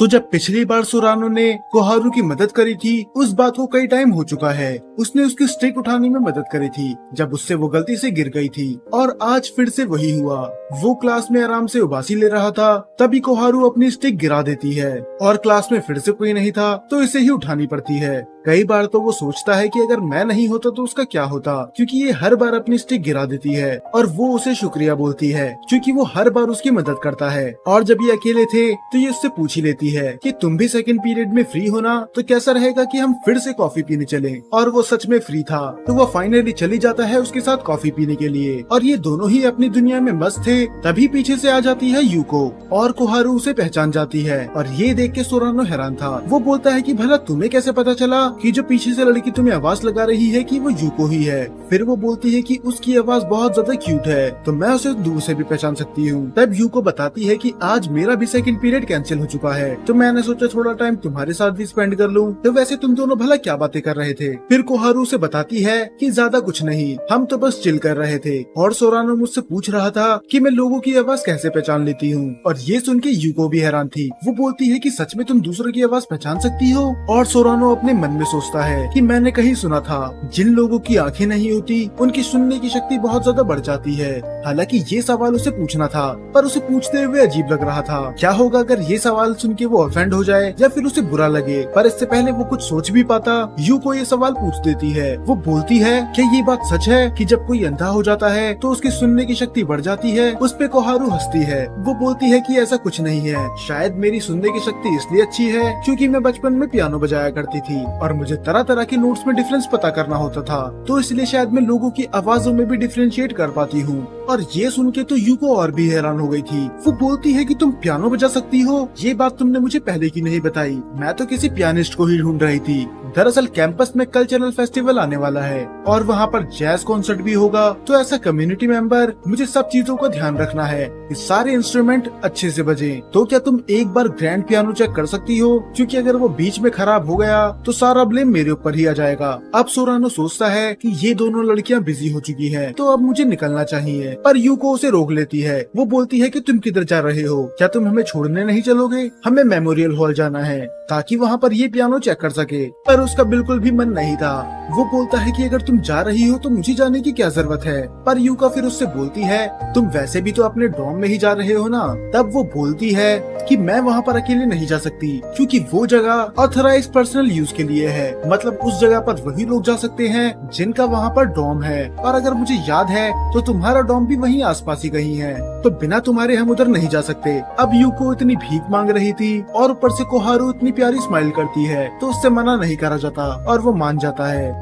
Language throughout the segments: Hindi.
तो जब पिछली बार सोरानो ने कोहारू की मदद करी थी उस बात को कई टाइम हो चुका है। उसने उसकी स्टिक उठाने में मदद करी थी जब उससे वो गलती से गिर गई थी और आज फिर से वही हुआ। वो क्लास में आराम से उबासी ले रहा था, तभी कोहारू अपनी स्टिक गिरा देती है और क्लास में फिर से कोई नहीं था तो इसे ही उठानी पड़ती है। कई बार तो वो सोचता है कि अगर मैं नहीं होता तो उसका क्या होता, क्योंकि ये हर बार अपनी स्टिक गिरा देती है और वो उसे शुक्रिया बोलती है क्योंकि वो हर बार उसकी मदद करता है। और जब ये अकेले थे तो ये उससे पूछ ही लेती है कि तुम भी सेकंड पीरियड में फ्री हो ना, तो कैसा रहेगा कि हम फिर से कॉफी पीने चलें। और वो सच में फ्री था तो वो फाइनली चली जाता है उसके साथ कॉफी पीने के लिए और ये दोनों ही अपनी दुनिया में मस्त थे। तभी पीछे से आ जाती है यूको और कोहारू उसे पहचान जाती है और ये देख के सोरानो हैरान था। वो बोलता है कि भला तुम्हें कैसे पता चला कि जो पीछे से लड़की तुम्हें आवाज लगा रही है कि वो यूको ही है। फिर वो बोलती है कि उसकी आवाज बहुत ज्यादा क्यूट है तो मैं उसे दूर से भी पहचान सकती हूँ। तब यूको बताती है कि आज मेरा भी सेकंड पीरियड कैंसिल हो चुका है तो मैंने सोचा थोड़ा टाइम तुम्हारे साथ भी स्पेंड कर लूं। तो वैसे तुम दोनों भला क्या बातें कर रहे थे? फिर कोहारू से बताती है कि ज्यादा कुछ नहीं, हम तो बस चिल कर रहे थे। और सोरानो मुझसे पूछ रहा था कि मैं लोगों की आवाज कैसे पहचान लेती हूँ। और ये सुन के यूको भी हैरान थी। वो बोलती है कि सच में तुम दूसरों की आवाज पहचान सकती हो? और सोरानो अपने मन में सोचता है कि मैंने कहीं सुना था जिन लोगों की आंखें नहीं होती उनकी सुनने की शक्ति बहुत ज्यादा बढ़ जाती है। हालांकि ये सवाल उसे पूछना था पर उसे पूछते हुए अजीब लग रहा था। क्या होगा अगर ये सवाल सुन के वो ऑफेंड हो जाए या फिर उसे बुरा लगे। पर इससे पहले वो कुछ सोच भी पाता, यूको ये सवाल पूछ देती है। वो बोलती है कि ये बात सच है कि जब कोई अंधा हो जाता है तो उसकी सुनने की शक्ति बढ़ जाती है। उस पे कोहारू हंसती है। वो बोलती है कि ऐसा कुछ नहीं है, शायद मेरी सुनने की शक्ति इसलिए अच्छी है क्योंकि मैं बचपन में पियानो बजाया करती थी और मुझे तरह तरह के नोट्स में डिफरेंस पता करना होता था, तो इसलिए शायद मैं लोगों की आवाजों में भी डिफरेंशिएट कर पाती हूँ। और ये सुन के तो यूको और भी हैरान हो गई थी। वो बोलती है कि तुम पियानो बजा सकती हो, ये बात तुमने मुझे पहले की नहीं बताई। मैं तो किसी पियानिस्ट को ही ढूंढ रही थी। दरअसल कैंपस में कल्चरल फेस्टिवल आने वाला है और वहाँ पर जैज कॉन्सर्ट भी होगा, तो ऐसा कम्युनिटी मेंबर मुझे सब चीजों का ध्यान रखना है कि सारे इंस्ट्रूमेंट अच्छे से बजे। तो क्या तुम एक बार ग्रैंड पियानो चेक कर सकती हो, क्योंकि अगर वो बीच में खराब हो गया तो सारा ब्लेम मेरे ऊपर ही आ जाएगा। अब सोरानो सोचता है कि ये दोनों लड़कियां बिजी हो चुकी है तो अब मुझे निकलना चाहिए, पर यूको उसे रोक लेती है। वो बोलती है कि तुम किधर जा रहे हो, क्या तुम हमें छोड़ने नहीं चलोगे? हमें मेमोरियल हॉल जाना है ताकि वहाँ पर ये पियानो चेक कर सके। पर उसका बिल्कुल भी मन नहीं था। वो बोलता है कि अगर तुम जा रही हो तो मुझे जाने की क्या जरूरत है। पर यूका फिर उससे बोलती है तुम वैसे भी तो अपने डॉर्म में ही जा रहे हो ना। तब वो बोलती है कि मैं वहाँ पर अकेले नहीं जा सकती क्योंकि वो जगह ऑथराइज्ड पर्सनल यूज के लिए है, मतलब उस जगह पर वही लोग जा सकते हैं जिनका वहाँ पर डॉर्म है। और अगर मुझे याद है तो तुम्हारा डॉर्म भी वहीं आसपास ही कहीं है, तो बिना तुम्हारे हम उधर नहीं जा सकते। अब यूको इतनी भीख मांग रही थी और ऊपर से कोहारू इतनी प्यारी स्माइल करती है तो उससे मना नहीं करा जाता और वो मान जाता है।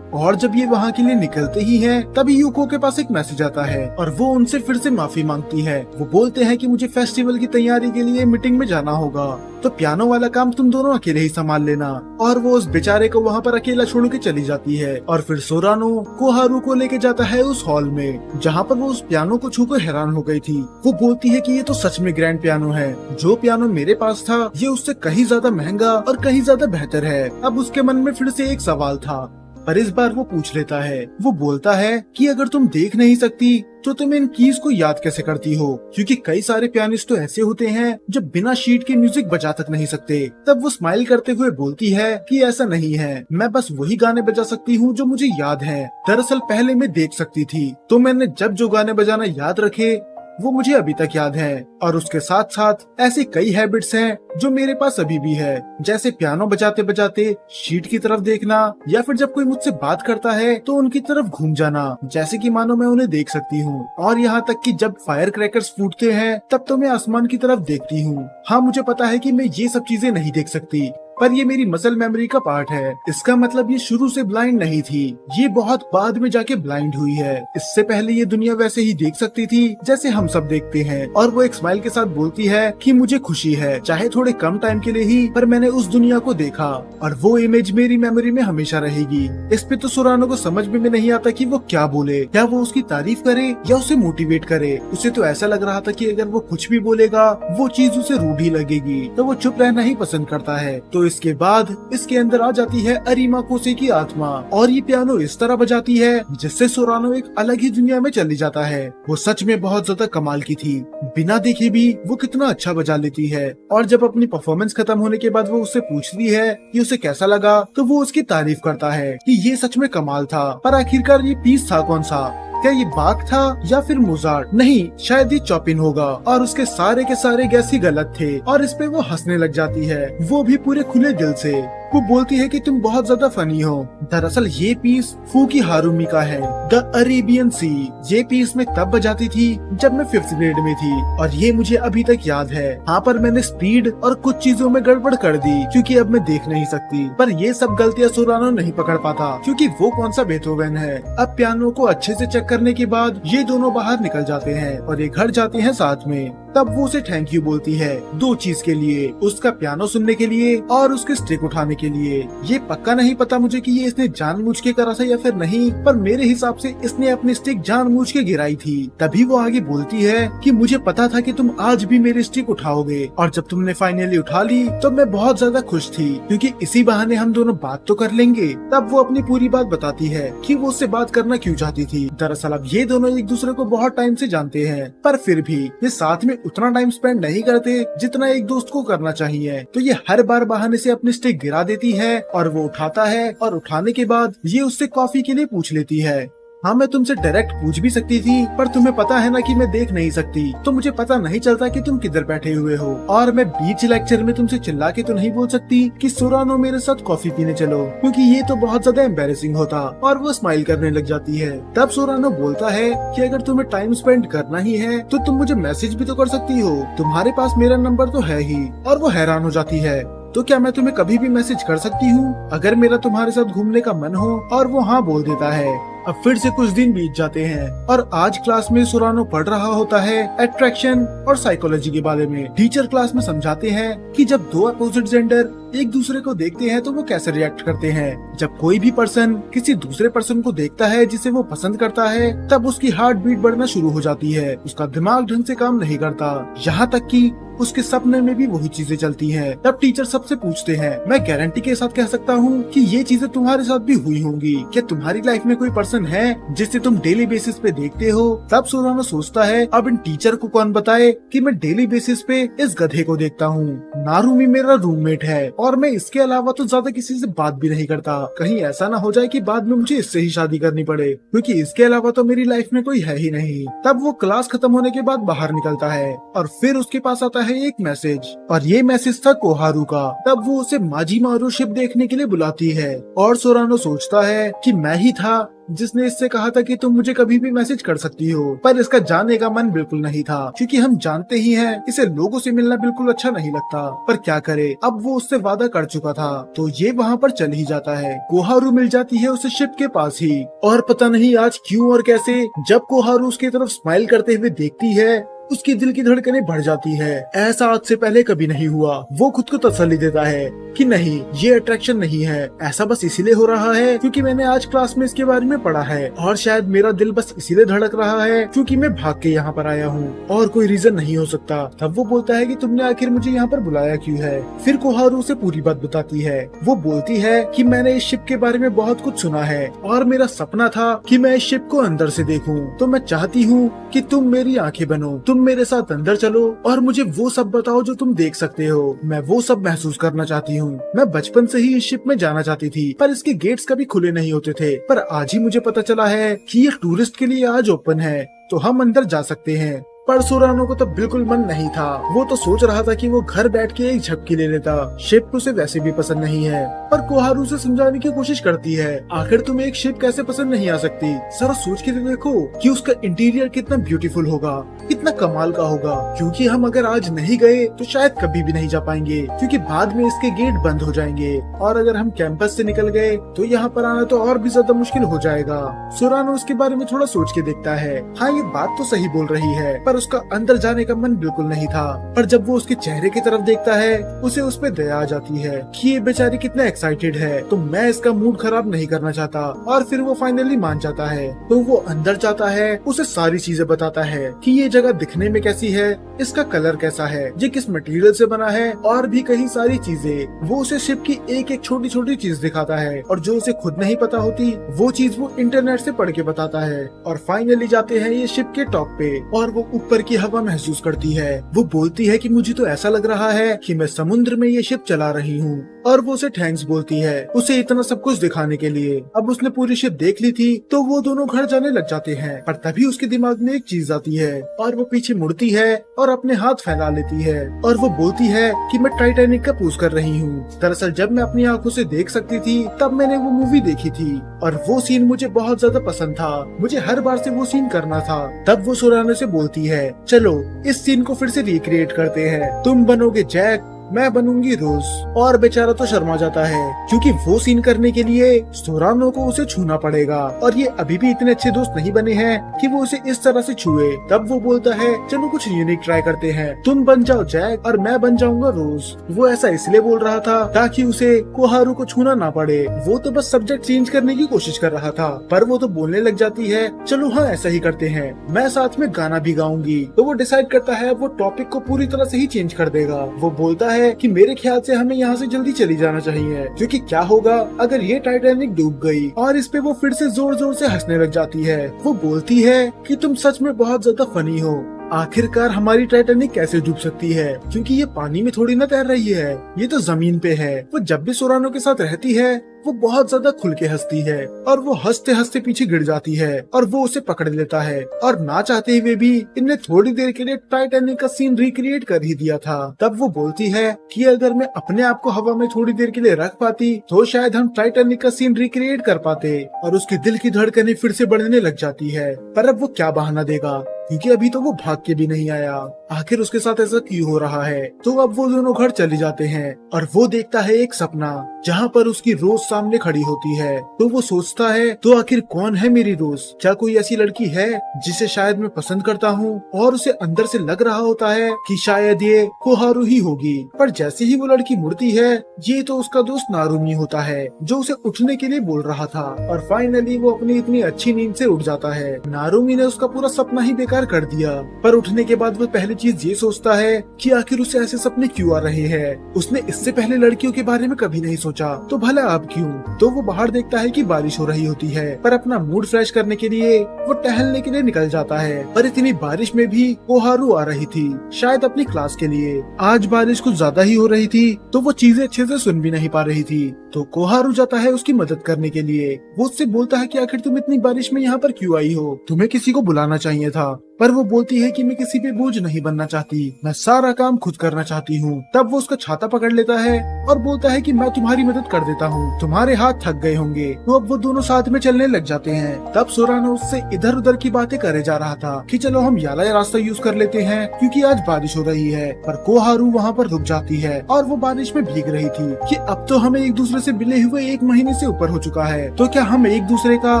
और जब ये वहाँ के लिए निकलते ही हैं, तभी यूको के पास एक मैसेज आता है और वो उनसे फिर से माफी मांगती है। वो बोलते हैं कि मुझे फेस्टिवल की तैयारी के लिए मीटिंग में जाना होगा, तो पियानो वाला काम तुम दोनों अकेले ही संभाल लेना। और वो उस बेचारे को वहाँ पर अकेला छोड़ के चली जाती है। और फिर सोरानो कोहारू को लेके जाता है उस हॉल में जहाँ पर वो उस पियानो को छूकर हैरान हो गई थी। वो बोलती है कि ये तो सच में ग्रैंड पियानो है, जो पियानो मेरे पास था ये उससे कहीं ज्यादा महंगा और कहीं ज्यादा बेहतर है। अब उसके मन में फिर से एक सवाल था, पर इस बार वो पूछ लेता है। वो बोलता है कि अगर तुम देख नहीं सकती तो तुम इन कीज को याद कैसे करती हो, क्योंकि कई सारे पियानिस्ट तो ऐसे होते हैं जो बिना शीट के म्यूजिक बजा तक नहीं सकते। तब वो स्माइल करते हुए बोलती है कि ऐसा नहीं है, मैं बस वही गाने बजा सकती हूँ जो मुझे याद है। दरअसल पहले मैं देख सकती थी, तो मैंने जब जो गाने बजाना याद रखे वो मुझे अभी तक याद है। और उसके साथ साथ ऐसे कई हैबिट्स हैं जो मेरे पास अभी भी है, जैसे पियानो बजाते बजाते शीट की तरफ देखना, या फिर जब कोई मुझसे बात करता है तो उनकी तरफ घूम जाना जैसे कि मानो मैं उन्हें देख सकती हूँ। और यहाँ तक कि जब फायर क्रैकर्स फूटते हैं तब तो मैं आसमान की तरफ देखती हूँ। हाँ, मुझे पता है कि मैं ये सब चीजें नहीं देख सकती, पर ये मेरी मसल मेमोरी का पार्ट है। इसका मतलब ये शुरू से ब्लाइंड नहीं थी, ये बहुत बाद में जाके ब्लाइंड हुई है। इससे पहले ये दुनिया वैसे ही देख सकती थी जैसे हम सब देखते हैं। और वो एक स्माइल के साथ बोलती है कि मुझे खुशी है, चाहे थोड़े कम टाइम के लिए ही, पर मैंने उस दुनिया को देखा और वो इमेज मेरी मेमोरी में हमेशा रहेगी। इस पे तो सोरानो को समझ में नहीं आता कि वो क्या बोले, क्या वो उसकी तारीफ करे या उसे मोटिवेट करे। उसे तो ऐसा लग रहा था कि अगर वो कुछ भी बोलेगा वो चीज उसे रूढ़ी लगेगी, तो वो चुप रहना ही पसंद करता है। तो इसके बाद इसके अंदर आ जाती है अरीमा कोसे की आत्मा और ये पियानो इस तरह बजाती है जिससे सोरानो एक अलग ही दुनिया में चली जाता है। वो सच में बहुत ज्यादा कमाल की थी, बिना देखे भी वो कितना अच्छा बजा लेती है। और जब अपनी परफॉर्मेंस खत्म होने के बाद वो उससे पूछती है कि उसे कैसा लगा, तो वो उसकी तारीफ करता है कि ये सच में कमाल था। पर आखिरकार ये पीस था कौन सा? क्या ये बाक था या फिर मोजार्ट? नहीं, शायद ये चॉपिन होगा। और उसके सारे के सारे गैस ही गलत थे और इस पे वो हंसने लग जाती है, वो भी पूरे खुले दिल से। वो बोलती है कि तुम बहुत ज्यादा फनी हो। दरअसल ये पीस फूकी हारुमी का है, द अरेबियन सी। ये पीस मैं तब बजाती थी जब मैं 5th ग्रेड में थी और ये मुझे अभी तक याद है। हाँ, पर मैंने स्पीड और कुछ चीजों में गड़बड़ कर दी क्योंकि अब मैं देख नहीं सकती। पर ये सब गलतियाँ सोरानो नहीं पकड़ पाता क्योंकि वो कौन सा बेथोवेन है। अब पियानो को अच्छे से चेक करने के बाद ये दोनों बाहर निकल जाते हैं और ये घर जाते हैं साथ में। तब वो उसे थैंक यू बोलती है 2 चीज के लिए, उसका पियानो सुनने के लिए और उसके स्टिक उठाने के लिए। ये पक्का नहीं पता मुझे कि ये इसने जानबूझ के करा था या फिर नहीं, पर मेरे हिसाब से इसने अपनी स्टिक जानबूझ के गिराई थी। तभी वो आगे बोलती है कि मुझे पता था कि तुम आज भी मेरी स्टिक उठाओगे और जब तुमने फाइनली उठा ली तो मैं बहुत ज्यादा खुश थी क्योंकि इसी बहाने हम दोनों बात तो कर लेंगे। तब वो अपनी पूरी बात बताती है कि वो उससे बात करना क्यों चाहती थी। दरअसल अब ये दोनों एक दूसरे को बहुत टाइम से जानते हैं, पर फिर भी ये साथ में उतना टाइम स्पेंड नहीं करते जितना एक दोस्त को करना चाहिए। तो ये हर बार बहाने से अपनी स्टिक गिरा देती है और वो उठाता है और उठाने के बाद ये उससे कॉफी के लिए पूछ लेती है। हाँ, मैं तुमसे डायरेक्ट पूछ भी सकती थी, पर तुम्हें पता है ना कि मैं देख नहीं सकती, तो मुझे पता नहीं चलता कि तुम किधर बैठे हुए हो। और मैं बीच लेक्चर में तुमसे चिल्ला के तो नहीं बोल सकती कि सोरानो मेरे साथ कॉफी पीने चलो, क्योंकि ये तो बहुत ज्यादा एम्बेरेसिंग होता। और वो स्माइल करने लग जाती है। तब सोरानो बोलता है कि अगर तुम्हें टाइम स्पेंड करना ही है तो तुम मुझे मैसेज भी तो कर सकती हो, तुम्हारे पास मेरा नंबर तो है ही। और वो हैरान हो जाती है, तो क्या मैं तुम्हें कभी भी मैसेज कर सकती हूँ अगर मेरा तुम्हारे साथ घूमने का मन हो? और वो हाँ बोल देता है। अब फिर से कुछ दिन बीत जाते हैं और आज क्लास में सोरानो पढ़ रहा होता है अट्रैक्शन और साइकोलॉजी के बारे में। टीचर क्लास में समझाते हैं कि जब 2 अपोजिट जेंडर एक दूसरे को देखते हैं तो वो कैसे रिएक्ट करते हैं। जब कोई भी पर्सन किसी दूसरे पर्सन को देखता है जिसे वो पसंद करता है, तब उसकी हार्ट बीट बढ़ना शुरू हो जाती है, उसका दिमाग ढंग से काम नहीं करता, यहाँ तक कि उसके सपने में भी वही चीजें चलती हैं। तब टीचर सबसे पूछते हैं, मैं गारंटी के साथ कह सकता हूँ कि ये चीजें तुम्हारे साथ भी हुई होंगी। क्या तुम्हारी लाइफ में कोई पर्सन है जिसे तुम डेली बेसिस पे देखते हो? तब सोरानो सोचता है, अब इन टीचर को कौन बताए कि मैं डेली बेसिस पे इस गधे को देखता हूँ। नारुमी मेरा रूममेट है और मैं इसके अलावा तो ज्यादा किसी से बात भी नहीं करता। कहीं ऐसा ना हो जाए कि बाद में मुझे इससे ही शादी करनी पड़े, क्योंकि इसके अलावा तो मेरी लाइफ में कोई है ही नहीं। तब वो क्लास खत्म होने के बाद बाहर निकलता है और फिर उसके पास आता है एक मैसेज, और ये मैसेज था कोहारू का। तब वो उसे माजिमारू शिप देखने के लिए बुलाती है और सोरानो सोचता है कि मैं ही था जिसने इससे कहा था कि तुम मुझे कभी भी मैसेज कर सकती हो। पर इसका जाने का मन बिल्कुल नहीं था, क्योंकि हम जानते ही हैं इसे लोगों से मिलना बिल्कुल अच्छा नहीं लगता। पर क्या करे, अब वो उससे वादा कर चुका था तो ये वहाँ पर चल ही जाता है। कोहारू मिल जाती है उसे शिप के पास ही, और पता नहीं आज क्यों और कैसे जब कोहारू उसकी तरफ स्माइल करते हुए देखती है उसकी दिल की धड़कनें बढ़ जाती है। ऐसा आज से पहले कभी नहीं हुआ। वो खुद को तसल्ली देता है कि नहीं, ये अट्रैक्शन नहीं है, ऐसा बस इसीलिए हो रहा है क्योंकि मैंने आज क्लास में इसके बारे में पढ़ा है, और शायद मेरा दिल बस इसीलिए धड़क रहा है क्योंकि मैं भाग के यहाँ पर आया हूँ और कोई रीजन नहीं हो सकता। तब वो बोलता है कि तुमने आखिर मुझे यहाँ पर बुलाया क्यों है। फिर कोहारू से पूरी बात बताती है। वो बोलती है कि मैंने इस शिप के बारे में बहुत कुछ सुना है और मेरा सपना था कि मैं इस शिप को अंदर से देखूं, तो मैं चाहती हूँ कि तुम मेरी आंखें बनो, तुम मेरे साथ अंदर चलो और मुझे वो सब बताओ जो तुम देख सकते हो। मैं वो सब महसूस करना चाहती हूँ। मैं बचपन से ही इस शिप में जाना चाहती थी, पर इसके गेट्स कभी खुले नहीं होते थे, पर आज ही मुझे पता चला है कि ये टूरिस्ट के लिए आज ओपन है, तो हम अंदर जा सकते हैं। पर सोरानो को तो बिल्कुल मन नहीं था। वो तो सोच रहा था कि वो घर बैठ के एक झपकी ले लेता। शिप उसे वैसे भी पसंद नहीं है, पर कोहारू से समझाने की कोशिश करती है। आखिर तुम्हें एक शिप कैसे पसंद नहीं आ सकती? जरा सोच के देखो कि उसका इंटीरियर कितना ब्यूटीफुल होगा, कितना कमाल का होगा। क्योंकि हम अगर आज नहीं गए तो शायद कभी भी नहीं जा पाएंगे, क्योंकि बाद में इसके गेट बंद हो जाएंगे, और अगर हम कैंपस से निकल गए तो यहाँ पर आना तो और भी ज्यादा मुश्किल हो जाएगा। सोरानो इसके बारे में थोड़ा सोच के देखता है। हाँ, ये बात तो सही बोल रही है, पर और उसका अंदर जाने का मन बिल्कुल नहीं था। पर जब वो उसके चेहरे की तरफ देखता है उसे उस पे दया आ जाती है कि ये बेचारी कितना एक्साइटेड है, तो मैं इसका मूड खराब नहीं करना चाहता। और फिर वो फाइनली मान जाता है। तो वो अंदर जाता है, उसे सारी चीजें बताता है कि ये जगह दिखने में कैसी है, इसका कलर कैसा है, ये किस मटेरियल से बना है, और भी कई सारी चीजें। वो उसे शिप की एक एक छोटी छोटी चीज दिखाता है, और जो उसे खुद नहीं पता होती वो चीज वो इंटरनेट से पढ़ के बताता है। और फाइनली जाते हैं ये शिप के टॉप पे, और वो ऊपर की हवा महसूस करती है। वो बोलती है कि मुझे तो ऐसा लग रहा है कि मैं समुद्र में ये शिप चला रही हूँ। और वो उसे थैंक्स बोलती है उसे इतना सब कुछ दिखाने के लिए। अब उसने पूरी शिप देख ली थी, तो वो दोनों घर जाने लग जाते हैं। पर तभी उसके दिमाग में एक चीज आती है, और वो पीछे मुड़ती है और अपने हाथ फैला लेती है, और वो बोलती है कि मैं टाइटैनिक का पूछ कर रही हूँ। दरअसल जब मैं अपनी आंखों से देख सकती थी तब मैंने वो मूवी देखी थी, और वो सीन मुझे बहुत ज्यादा पसंद था। मुझे हर बार से वो सीन करना था। तब वो सोरानो से बोलती है, चलो इस सीन को फिर से रिक्रिएट करते हैं, तुम बनोगे जैक, मैं बनूंगी रोज। और बेचारा तो शर्मा जाता है, क्योंकि वो सीन करने के लिए सोरानो को उसे छूना पड़ेगा, और ये अभी भी इतने अच्छे दोस्त नहीं बने हैं कि वो उसे इस तरह से छुए। तब वो बोलता है, चलो कुछ यूनिक ट्राई करते हैं, तुम बन जाओ जैक और मैं बन जाऊंगा रोज। वो ऐसा इसलिए बोल रहा था ताकि उसे कोहारू को छूना ना पड़े। वो तो बस सब्जेक्ट चेंज करने की कोशिश कर रहा था, पर वो तो बोलने लग जाती है, चलो हाँ ऐसा ही करते हैं, मैं साथ में गाना भी गाऊंगी। तो वो डिसाइड करता है वो टॉपिक को पूरी तरह से ही चेंज कर देगा। वो बोलता है कि मेरे ख्याल से हमें यहाँ से जल्दी चली जाना चाहिए, क्योंकि क्या होगा अगर ये टाइटैनिक डूब गई। और इस पे वो फिर से जोर जोर से हंसने लग जाती है। वो बोलती है कि तुम सच में बहुत ज्यादा फनी हो, आखिरकार हमारी टाइटैनिक कैसे डूब सकती है, क्योंकि ये पानी में थोड़ी ना तैर रही है, ये तो जमीन पे है। वो जब भी सोरानो के साथ रहती है वो बहुत ज्यादा खुल के हंसती है, और वो हंसते हंसते पीछे गिर जाती है, और वो उसे पकड़ लेता है। और ना चाहते हुए भी इनने थोड़ी देर के लिए टाइटैनिक का सीन रिक्रिएट कर ही दिया था। तब वो बोलती है कि अगर मैं अपने आप को हवा में थोड़ी देर के लिए रख पाती तो शायद हम टाइटैनिक का सीन रिक्रिएट कर पाते। और उसके दिल की धड़कनें फिर से बढ़ने लग जाती है। पर अब वो क्या बहाना देगा, क्योंकि अभी तो वो भाग के भी नहीं आया। आखिर उसके साथ ऐसा क्यों हो रहा है। तो अब वो दोनों घर चले जाते हैं, और वो देखता है एक सपना जहाँ पर उसकी रोज सामने खड़ी होती है। तो वो सोचता है, तो आखिर कौन है मेरी रोज, क्या कोई ऐसी लड़की है जिसे शायद मैं पसंद करता हूँ। और उसे अंदर से लग रहा होता है कि शायद ये कोहारू ही होगी। पर जैसे ही वो लड़की मुड़ती है, ये तो उसका दोस्त नारुमी होता है जो उसे उठने के लिए बोल रहा था। और फाइनली वो अपनी इतनी अच्छी नींद से उठ जाता है। नारुमी ने उसका पूरा सपना ही बेकार कर दिया। पर उठने के बाद वो पहली चीज ये सोचता है कि आखिर उसे ऐसे सपने क्यों आ रहे हैं। उसने इससे पहले लड़कियों के बारे में कभी नहीं सोचा, तो भला अब क्यों। तो वो बाहर देखता है कि बारिश हो रही होती है, पर अपना मूड फ्रेश करने के लिए वो टहलने के लिए निकल जाता है। पर इतनी बारिश में भी कोहारू आ रही थी, शायद अपनी क्लास के लिए। आज बारिश कुछ ज्यादा ही हो रही थी, तो वो चीजें अच्छे से सुन भी नहीं पा रही थी। तो कोहारू जाता है उसकी मदद करने के लिए। वो उससे बोलता है कि आखिर तुम इतनी बारिश में यहाँ पर क्यों आई हो, तुम्हें किसी को बुलाना चाहिए था। पर वो बोलती है कि मैं किसी पे बोझ नहीं बनना चाहती, मैं सारा काम खुद करना चाहती हूँ। तब वो उसका छाता पकड़ लेता है और बोलता है कि मैं तुम्हारी मदद कर देता हूँ, तुम्हारे हाथ थक गए होंगे। तो अब वो दोनों साथ में चलने लग जाते हैं। तब सोरानो उससे इधर उधर की बातें करे जा रहा था कि चलो हम याला रास्ता यूज कर लेते हैं क्योंकि आज बारिश हो रही है। पर कोहारू वहाँ पर रुक जाती है और वो बारिश में भीग रही थी कि अब तो हमें एक दूसरे से मिले हुए 1 महीने से ऊपर हो चुका है, तो क्या हम एक दूसरे का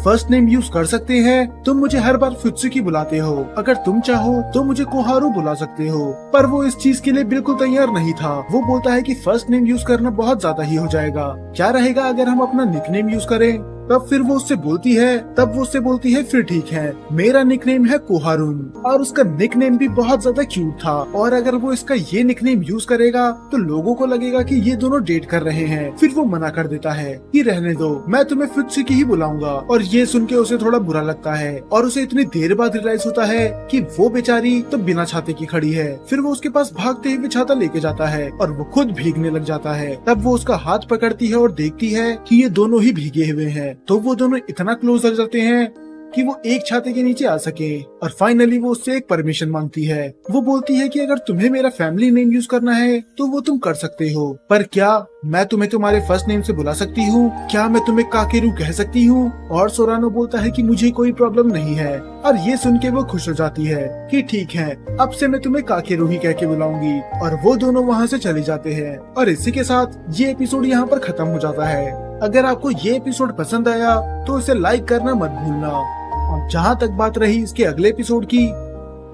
फर्स्ट नेम यूज कर सकते हैं। तुम मुझे हर बार फुत्सुकी बुलाते हो, अगर तुम चाहो तो मुझे कोहारू बुला सकते हो। पर वो इस चीज के लिए बिल्कुल तैयार नहीं था। वो बोलता है कि फर्स्ट नेम यूज करना बहुत ज्यादा ही हो जाएगा, क्या रहेगा अगर हम अपना निकनेम यूज करें। तब फिर वो उससे बोलती है फिर ठीक है, मेरा निकनेम है कोहारून। और उसका निकनेम भी बहुत ज्यादा क्यूट था, और अगर वो इसका ये निकनेम यूज करेगा तो लोगों को लगेगा कि ये दोनों डेट कर रहे हैं। फिर वो मना कर देता है कि रहने दो, मैं तुम्हें फुत्सुकी ही बुलाऊंगा। और ये सुन के उसे थोड़ा बुरा लगता है, और उसे इतनी देर बाद रियलाइज होता है कि वो बेचारी तो बिना छाते की खड़ी है। फिर वो उसके पास भागते हुए छाता लेके जाता है और वो खुद भीगने लग जाता है। तब वो उसका हाथ पकड़ती है और देखती है कि ये दोनों ही भीगे हुए हैं। तो वो दोनों इतना क्लोज लग जाते हैं कि वो एक छाते के नीचे आ सके। और फाइनली वो उससे एक परमिशन मांगती है। वो बोलती है कि अगर तुम्हें मेरा फैमिली नेम यूज करना है तो वो तुम कर सकते हो, पर क्या मैं तुम्हें तुम्हारे फर्स्ट नेम से बुला सकती हूँ, क्या मैं तुम्हें काकेरू कह सकती हूँ। और सोरानो बोलता है कि मुझे कोई प्रॉब्लम नहीं है। और ये सुन के वो खुश हो जाती है कि ठीक है, अब से मैं तुम्हें काकेरू ही कह के बुलाऊंगी। और वो दोनों वहाँ से चले जाते हैं। और इसी के साथ ये एपिसोड यहाँ पर खत्म हो जाता है। अगर आपको ये एपिसोड पसंद आया तो इसे लाइक करना मत भूलना। और जहाँ तक बात रही इसके अगले एपिसोड की,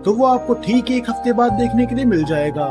तो वो आपको ठीक 1 हफ्ते बाद देखने के लिए मिल जाएगा।